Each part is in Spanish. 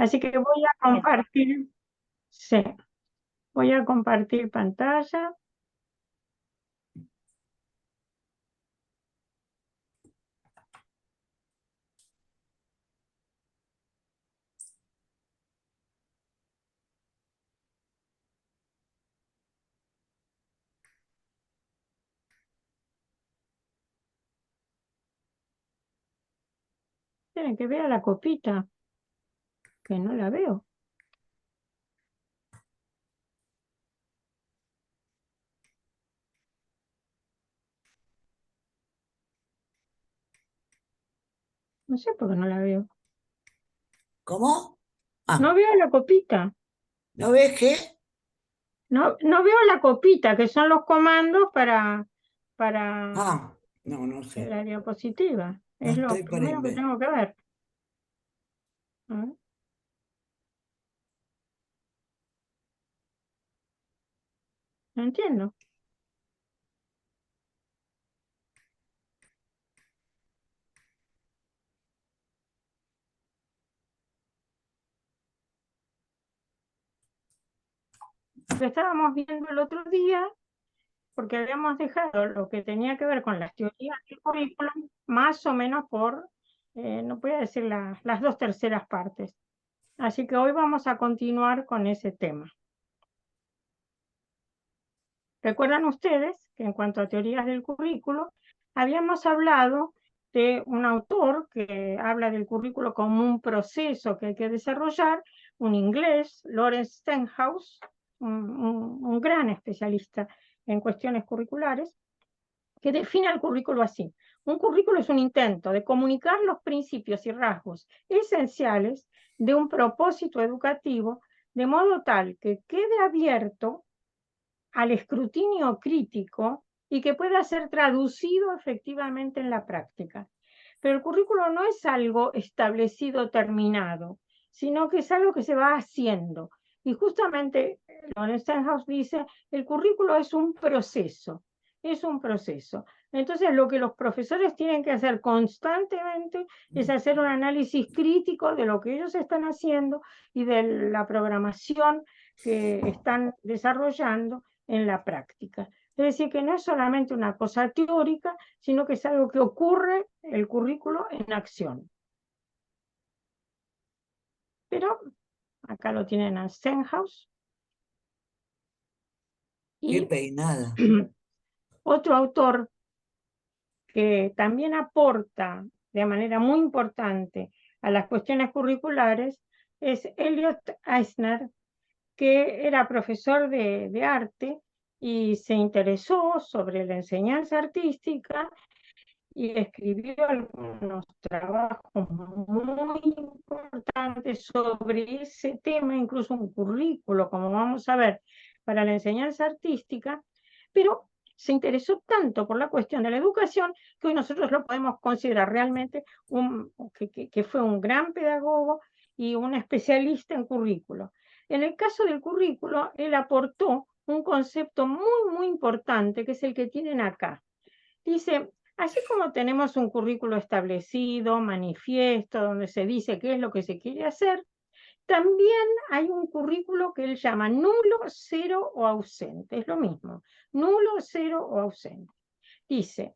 Así que voy a compartir, sí, voy a compartir pantalla. Tienen que ver a la copita, que no la veo. No sé por qué no la veo. ¿Cómo? Ah, No veo la copita. ¿no ves qué? No, no veo la copita, que son los comandos para Ah, no sé. la diapositiva. No Es lo estoy por ahí. primero que tengo que ver. A ver, no entiendo. Lo estábamos viendo el otro día, porque habíamos dejado lo que tenía que ver con las teorías del currículum, más o menos por, no voy a decir las 2/3 partes. Así que hoy vamos a continuar con ese tema. Recuerdan ustedes que en cuanto a teorías del currículo, habíamos hablado de un autor que habla del currículo como un proceso que hay que desarrollar, un inglés, Lawrence Stenhouse, un gran especialista en cuestiones curriculares, que define el currículo así. Un currículo es un intento de comunicar los principios y rasgos esenciales de un propósito educativo de modo tal que quede abierto al escrutinio crítico y que pueda ser traducido efectivamente en la práctica. Pero el currículo no es algo establecido, terminado, sino que es algo que se va haciendo. Y justamente Lawrence Stenhouse dice, el currículo es un proceso, es un proceso. Entonces lo que los profesores tienen que hacer constantemente es hacer un análisis crítico de lo que ellos están haciendo y de la programación que están desarrollando en la práctica. Es decir, que no es solamente una cosa teórica, sino que es algo que ocurre, el currículo, en acción. Pero acá lo tienen a Stenhouse. Qué Y peinada. otro autor que también aporta de manera muy importante a las cuestiones curriculares es Elliot Eisner, que era profesor de arte y se interesó sobre la enseñanza artística y escribió algunos trabajos muy importantes sobre ese tema, incluso un currículo, como vamos a ver, para la enseñanza artística, pero se interesó tanto por la cuestión de la educación que hoy nosotros lo podemos considerar realmente que fue un gran pedagogo y un especialista en currículo. En el caso del currículo, él aportó un concepto muy importante, que es el que tienen acá. Dice, así como tenemos un currículo establecido, manifiesto, donde se dice qué es lo que se quiere hacer, también hay un currículo que él llama nulo, cero o ausente. Es lo mismo, nulo, cero o ausente. Dice,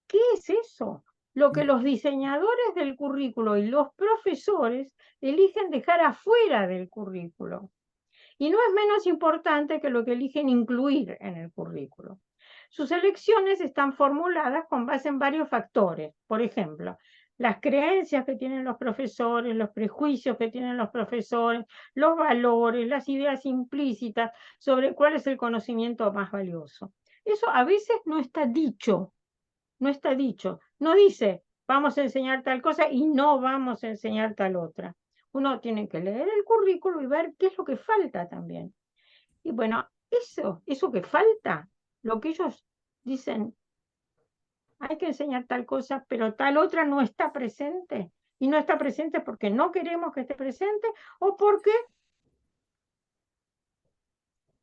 ¿qué es eso? Lo que los diseñadores del currículo y los profesores eligen dejar afuera del currículo. Y no es menos importante que lo que eligen incluir en el currículo. Sus elecciones están formuladas con base en varios factores. Por ejemplo, las creencias que tienen los profesores, los prejuicios que tienen los profesores, los valores, las ideas implícitas sobre cuál es el conocimiento más valioso. Eso a veces no está dicho, no está dicho. No dice, vamos a enseñar tal cosa y no vamos a enseñar tal otra. Uno tiene que leer el currículo y ver qué es lo que falta también. Y bueno, eso que falta, lo que ellos dicen, hay que enseñar tal cosa, pero tal otra no está presente. Y no está presente porque no queremos que esté presente o porque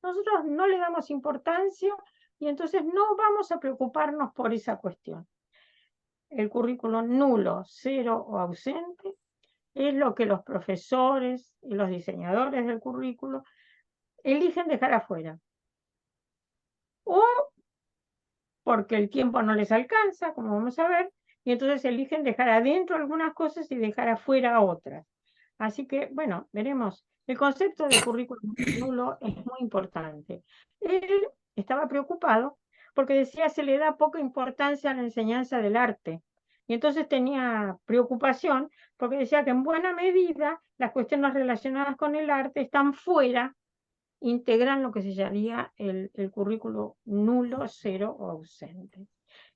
nosotros no le damos importancia y entonces no vamos a preocuparnos por esa cuestión. El currículo nulo, cero o ausente es lo que los profesores y los diseñadores del currículo eligen dejar afuera. O porque el tiempo no les alcanza, como vamos a ver, y entonces eligen dejar adentro algunas cosas y dejar afuera otras. Así que, bueno, veremos. El concepto de currículum nulo es muy importante. Él estaba preocupado porque decía se le da poca importancia a la enseñanza del arte. Y entonces tenía preocupación porque decía que en buena medida las cuestiones relacionadas con el arte están fuera, integran lo que se llamaría el currículo nulo, cero o ausente.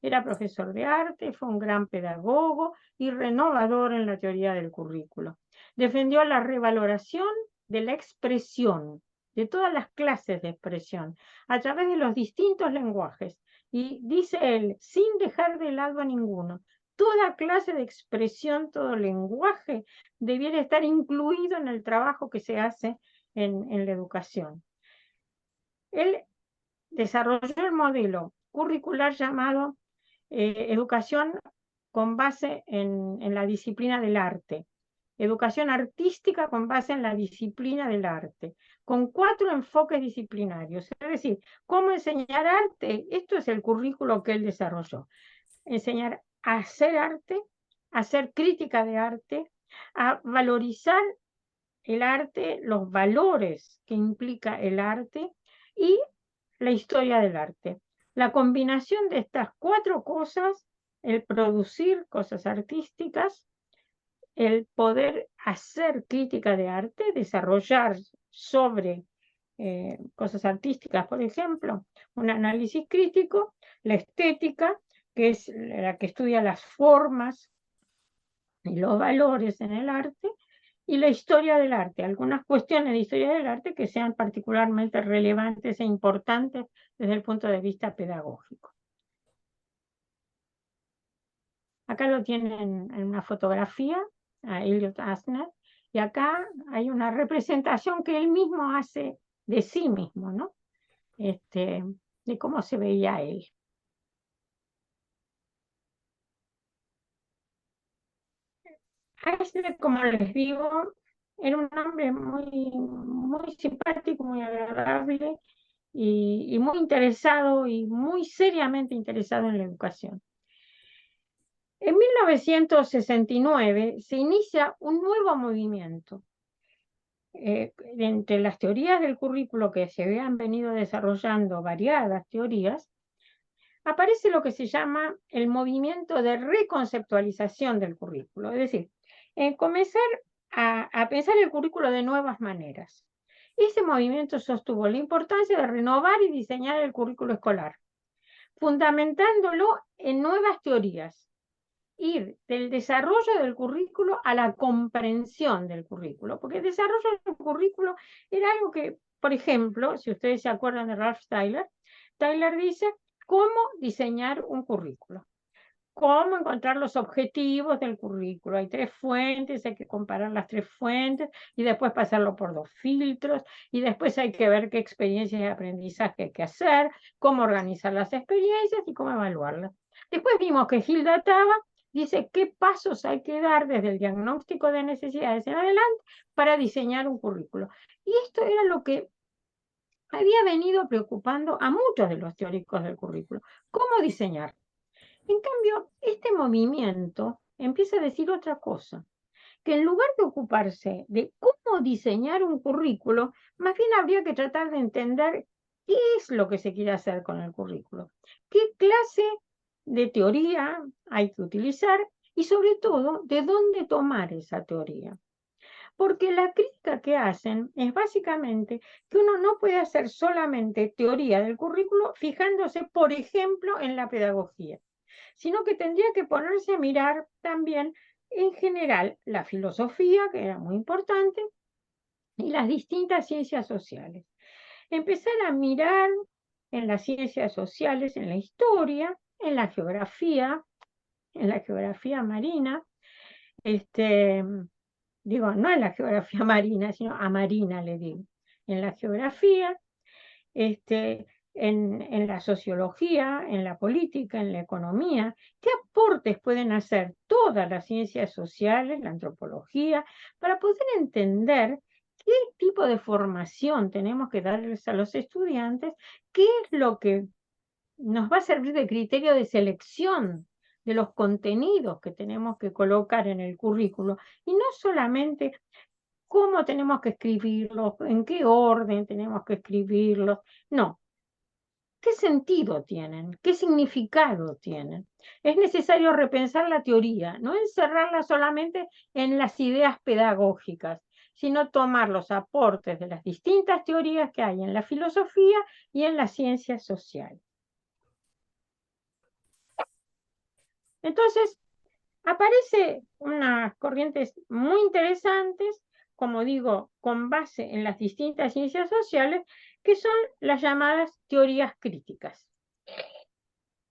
Era profesor de arte, fue un gran pedagogo y renovador en la teoría del currículo. Defendió la revaloración de la expresión, de todas las clases de expresión, a través de los distintos lenguajes. Y dice él, sin dejar de lado a ninguno, toda clase de expresión, todo lenguaje debiera estar incluido en el trabajo que se hace en la educación. Él desarrolló el modelo curricular llamado educación con base en la disciplina del arte, educación artística con base en la disciplina del arte, con 4 enfoques disciplinarios. Es decir, cómo enseñar arte, esto es el currículo que él desarrolló. Enseñar a hacer arte, a hacer crítica de arte, a valorizar el arte, los valores que implica el arte y la historia del arte. La combinación de estas 4 cosas, el producir cosas artísticas, el poder hacer crítica de arte, desarrollar sobre cosas artísticas, por ejemplo, un análisis crítico, la estética, que es la que estudia las formas y los valores en el arte, y la historia del arte, algunas cuestiones de historia del arte que sean particularmente relevantes e importantes desde el punto de vista pedagógico. Acá lo tienen en una fotografía, a Elliot Asner, y acá hay una representación que él mismo hace de sí mismo, ¿no? De cómo se veía él. Asner, como les digo, era un hombre muy simpático, muy agradable y muy interesado y muy seriamente interesado en la educación. En 1969 se inicia un nuevo movimiento. Entre las teorías del currículo que se habían venido desarrollando, variadas teorías, aparece lo que se llama el movimiento de reconceptualización del currículo, es decir, comenzar a pensar el currículo de nuevas maneras. Ese movimiento sostuvo la importancia de renovar y diseñar el currículo escolar, fundamentándolo en nuevas teorías, ir del desarrollo del currículo a la comprensión del currículo, porque el desarrollo del currículo era algo que, por ejemplo, si ustedes se acuerdan de Ralph Tyler, Tyler dice cómo diseñar un currículo, cómo encontrar los objetivos del currículo. Hay 3 fuentes, hay que comparar las 3 fuentes y después pasarlo por 2 filtros y después hay que ver qué experiencias de aprendizaje hay que hacer, cómo organizar las experiencias y cómo evaluarlas. Después vimos que Hilda Taba dice qué pasos hay que dar desde el diagnóstico de necesidades en adelante para diseñar un currículo. Y esto era lo que había venido preocupando a muchos de los teóricos del currículo. ¿Cómo diseñar? En cambio, este movimiento empieza a decir otra cosa, que en lugar de ocuparse de cómo diseñar un currículo, más bien habría que tratar de entender qué es lo que se quiere hacer con el currículo, qué clase de teoría hay que utilizar y sobre todo, de dónde tomar esa teoría. Porque la crítica que hacen es básicamente que uno no puede hacer solamente teoría del currículo fijándose, por ejemplo, en la pedagogía, sino que tendría que ponerse a mirar también en general la filosofía, que era muy importante, y las distintas ciencias sociales. Empezar a mirar en las ciencias sociales, en la historia, en la geografía marina, digo, no en la geografía marina, sino a marina le digo, en la geografía, en la sociología, en la política, en la economía, qué aportes pueden hacer todas las ciencias sociales, la antropología, para poder entender qué tipo de formación tenemos que darles a los estudiantes, qué es lo que nos va a servir de criterio de selección de los contenidos que tenemos que colocar en el currículo, y no solamente cómo tenemos que escribirlos, en qué orden tenemos que escribirlos, no. ¿Qué sentido tienen? ¿Qué significado tienen? Es necesario repensar la teoría, no encerrarla solamente en las ideas pedagógicas, sino tomar los aportes de las distintas teorías que hay en la filosofía y en las ciencias sociales. Entonces, aparecen unas corrientes muy interesantes, como digo, con base en las distintas ciencias sociales, que son las llamadas teorías críticas.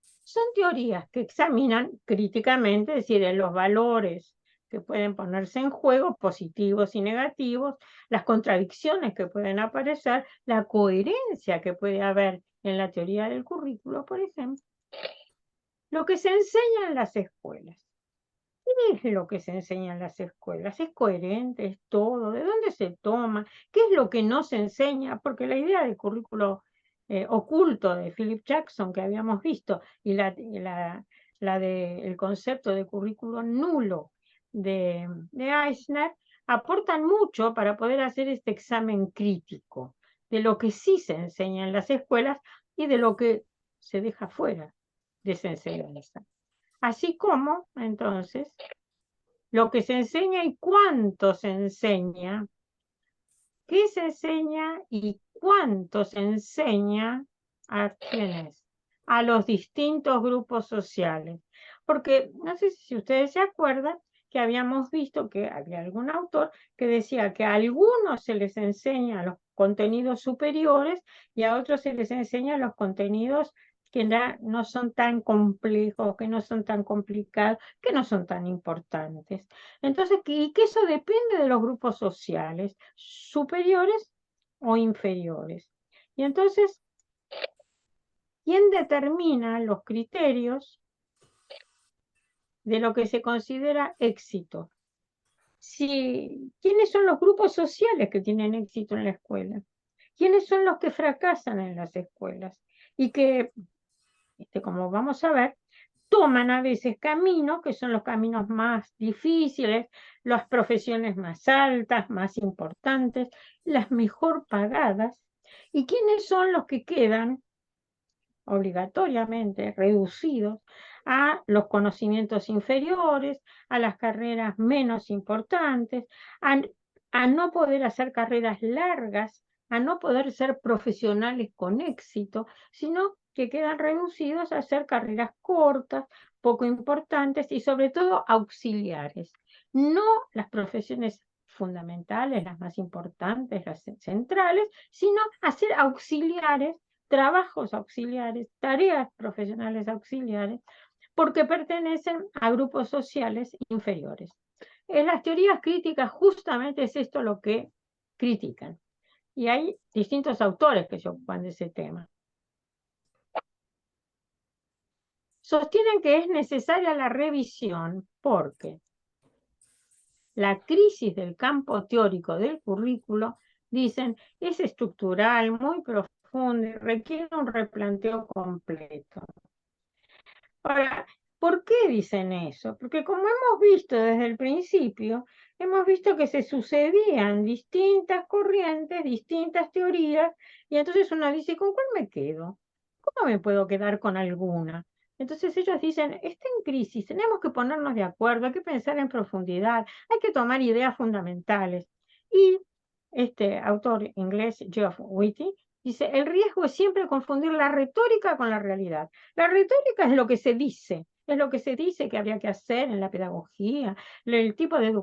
Son teorías que examinan críticamente, es decir, los valores que pueden ponerse en juego, positivos y negativos, las contradicciones que pueden aparecer, la coherencia que puede haber en la teoría del currículo, por ejemplo. Lo que se enseña en las escuelas. ¿Qué es lo que se enseña en las escuelas? ¿Es coherente? ¿Es todo? ¿De dónde se toma? ¿Qué es lo que no se enseña? Porque la idea del currículo oculto de Philip Jackson que habíamos visto y la del concepto de currículo nulo de Eisner aportan mucho para poder hacer este examen crítico de lo que sí se enseña en las escuelas y de lo que se deja fuera de esa enseñanza. Así como, entonces, lo que se enseña y cuánto se enseña, qué se enseña y cuánto se enseña a quiénes, a los distintos grupos sociales. Porque no sé si ustedes se acuerdan que habíamos visto que había algún autor que decía que a algunos se les enseña los contenidos superiores y a otros se les enseña los contenidos que no son tan complejos, que no son tan complicados, que no son tan importantes. Entonces, y que eso depende de los grupos sociales, superiores o inferiores. Y entonces, ¿quién determina los criterios de lo que se considera éxito? ¿Quiénes son los grupos sociales que tienen éxito en la escuela? ¿Quiénes son los que fracasan en las escuelas? Y que, como vamos a ver, toman a veces caminos que son los caminos más difíciles, las profesiones más altas, más importantes, las mejor pagadas. ¿Y quiénes son los que quedan obligatoriamente reducidos a los conocimientos inferiores, a las carreras menos importantes, a no poder hacer carreras largas, a no poder ser profesionales con éxito, sino que quedan reducidos a hacer carreras cortas, poco importantes y sobre todo auxiliares? No las profesiones fundamentales, las más importantes, las centrales, sino hacer auxiliares, trabajos auxiliares, tareas profesionales auxiliares, porque pertenecen a grupos sociales inferiores. En las teorías críticas justamente es esto lo que critican. Y hay distintos autores que se ocupan de ese tema. Sostienen que es necesaria la revisión porque la crisis del campo teórico del currículo, dicen, es estructural, muy profunda y requiere un replanteo completo. Ahora, ¿por qué dicen eso? Porque como hemos visto desde el principio, hemos visto que se sucedían distintas corrientes, distintas teorías, y entonces uno dice, ¿con cuál me quedo? ¿Cómo me puedo quedar con alguna? Entonces ellos dicen, está en crisis, tenemos que ponernos de acuerdo, hay que pensar en profundidad, hay que tomar ideas fundamentales. Y este autor inglés, Geoff Whitty, dice, el riesgo es siempre confundir la retórica con la realidad. La retórica es lo que se dice que habría que hacer en la pedagogía, el tipo de educación